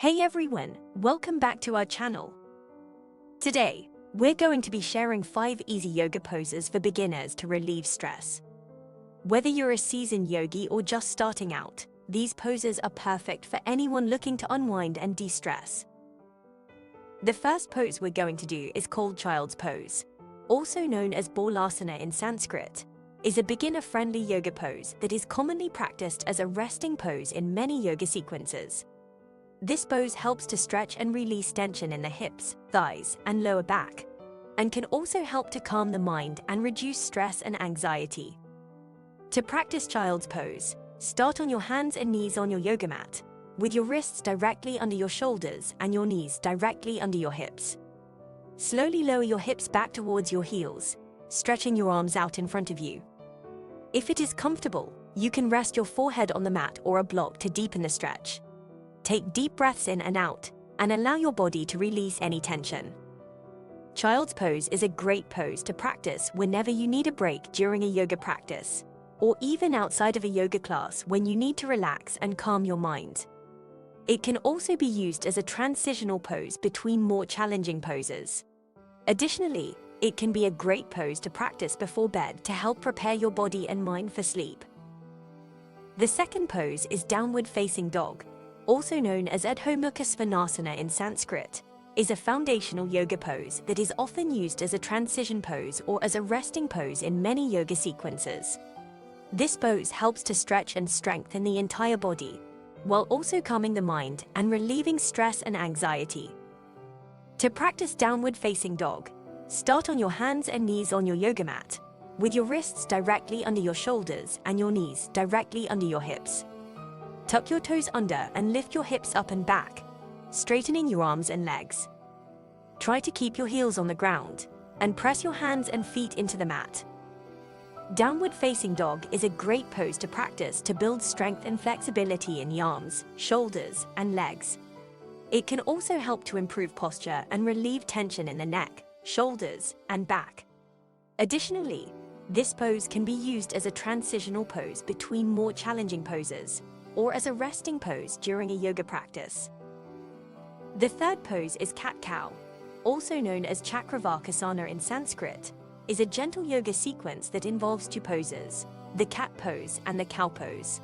Hey everyone, welcome back to our channel. Today, we're going to be sharing 5 easy yoga poses for beginners to relieve stress. Whether you're a seasoned yogi or just starting out, these poses are perfect for anyone looking to unwind and de-stress. The first pose we're going to do is called Child's Pose, also known as Balasana in Sanskrit, is a beginner-friendly yoga pose that is commonly practiced as a resting pose in many yoga sequences. This pose helps to stretch and release tension in the hips, thighs, and lower back, and can also help to calm the mind and reduce stress and anxiety. To practice Child's Pose, start on your hands and knees on your yoga mat, with your wrists directly under your shoulders and your knees directly under your hips. Slowly lower your hips back towards your heels, stretching your arms out in front of you. If it is comfortable, you can rest your forehead on the mat or a block to deepen the stretch. Take deep breaths in and out, and allow your body to release any tension. Child's Pose is a great pose to practice whenever you need a break during a yoga practice, or even outside of a yoga class when you need to relax and calm your mind. It can also be used as a transitional pose between more challenging poses. Additionally, it can be a great pose to practice before bed to help prepare your body and mind for sleep. The second pose is Downward Facing Dog, also known as Urdhva Mukha Svanasana in Sanskrit, is a foundational yoga pose that is often used as a transition pose or as a resting pose in many yoga sequences. This pose helps to stretch and strengthen the entire body, while also calming the mind and relieving stress and anxiety. To practice Downward Facing Dog, start on your hands and knees on your yoga mat, with your wrists directly under your shoulders and your knees directly under your hips. Tuck your toes under and lift your hips up and back, straightening your arms and legs. Try to keep your heels on the ground and press your hands and feet into the mat. Downward Facing Dog is a great pose to practice to build strength and flexibility in the arms, shoulders, and legs. It can also help to improve posture and relieve tension in the neck, shoulders, and back. Additionally, this pose can be used as a transitional pose between more challenging poses, or as a resting pose during a yoga practice. The third pose is Cat Cow, also known as Chakravakasana in Sanskrit, is a gentle yoga sequence that involves 2 poses, the cat pose and the cow pose.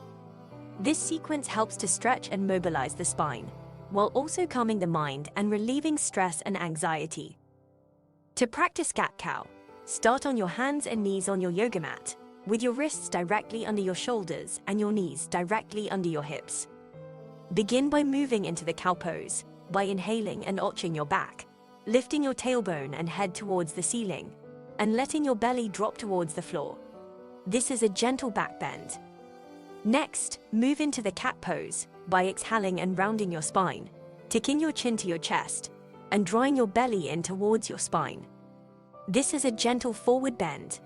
This sequence helps to stretch and mobilize the spine, while also calming the mind and relieving stress and anxiety. To practice Cat Cow, start on your hands and knees on your yoga mat, with your wrists directly under your shoulders and your knees directly under your hips. Begin by moving into the cow pose, by inhaling and arching your back, lifting your tailbone and head towards the ceiling, and letting your belly drop towards the floor. This is a gentle back bend. Next, move into the cat pose, by exhaling and rounding your spine, tucking your chin to your chest, and drawing your belly in towards your spine. This is a gentle forward bend.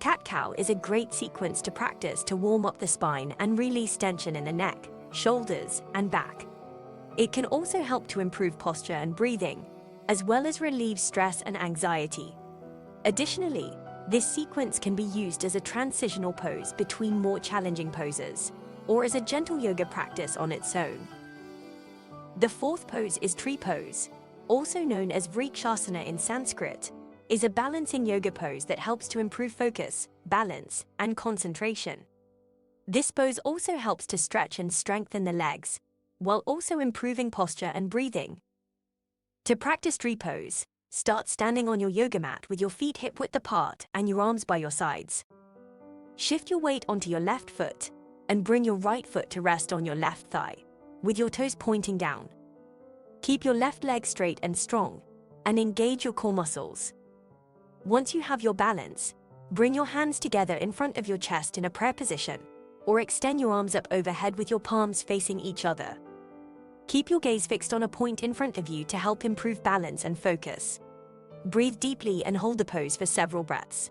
Cat Cow is a great sequence to practice to warm up the spine and release tension in the neck, shoulders, and back. It can also help to improve posture and breathing, as well as relieve stress and anxiety. Additionally, this sequence can be used as a transitional pose between more challenging poses, or as a gentle yoga practice on its own. The fourth pose is Tree Pose, also known as Vrikshasana in Sanskrit, is a balancing yoga pose that helps to improve focus, balance, and concentration. This pose also helps to stretch and strengthen the legs, while also improving posture and breathing. To practice Tree Pose, start standing on your yoga mat with your feet hip-width apart and your arms by your sides. Shift your weight onto your left foot, and bring your right foot to rest on your left thigh, with your toes pointing down. Keep your left leg straight and strong, and engage your core muscles. Once you have your balance, bring your hands together in front of your chest in a prayer position, or extend your arms up overhead with your palms facing each other. Keep your gaze fixed on a point in front of you to help improve balance and focus. Breathe deeply and hold the pose for several breaths.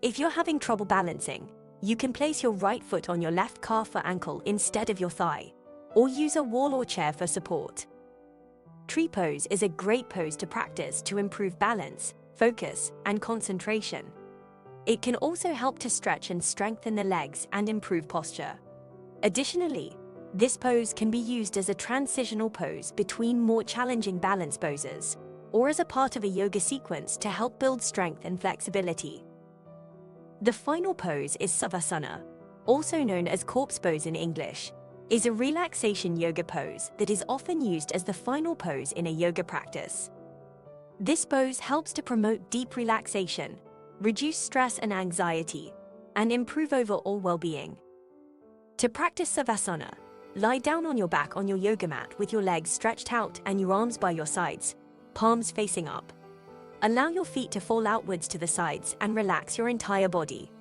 If you're having trouble balancing, you can place your right foot on your left calf or ankle instead of your thigh, or use a wall or chair for support. Tree Pose is a great pose to practice to improve balance, focus, and concentration. It can also help to stretch and strengthen the legs and improve posture. Additionally, This pose can be used as a transitional pose between more challenging balance poses, or as a part of a yoga sequence to help build strength and flexibility. The final pose is Savasana, also known as corpse pose in English, is a relaxation yoga pose that is often used as the final pose in a yoga practice. This pose helps to promote deep relaxation, reduce stress and anxiety, and improve overall well-being. To practice Savasana, lie down on your back on your yoga mat with your legs stretched out and your arms by your sides, palms facing up. Allow your feet to fall outwards to the sides and relax your entire body.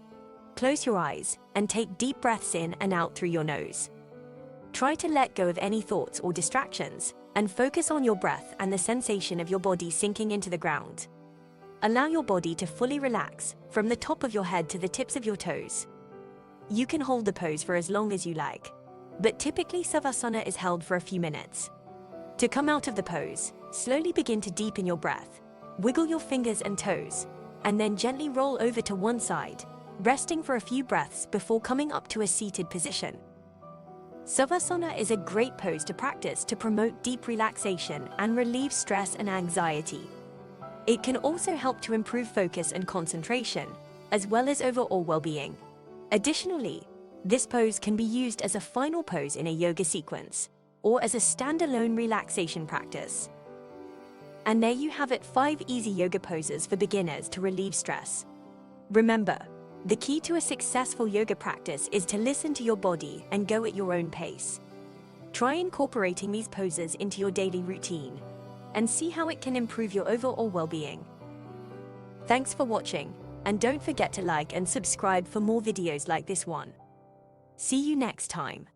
Close your eyes and take deep breaths in and out through your nose. Try to let go of any thoughts or distractions and focus on your breath and the sensation of your body sinking into the ground. Allow your body to fully relax from the top of your head to the tips of your toes. You can hold the pose for as long as you like, but typically Savasana is held for a few minutes. To come out of the pose, slowly begin to deepen your breath, wiggle your fingers and toes, and then gently roll over to one side, resting for a few breaths before coming up to a seated position. Savasana is a great pose to practice to promote deep relaxation and relieve stress and anxiety. It can also help to improve focus and concentration, as well as overall well-being. Additionally, this pose can be used as a final pose in a yoga sequence, or as a standalone relaxation practice. And there you have it, 5 easy yoga poses for beginners to relieve stress. Remember, the key to a successful yoga practice is to listen to your body and go at your own pace. Try incorporating these poses into your daily routine and see how it can improve your overall well-being. Thanks for watching, and don't forget to like and subscribe for more videos like this one. See you next time.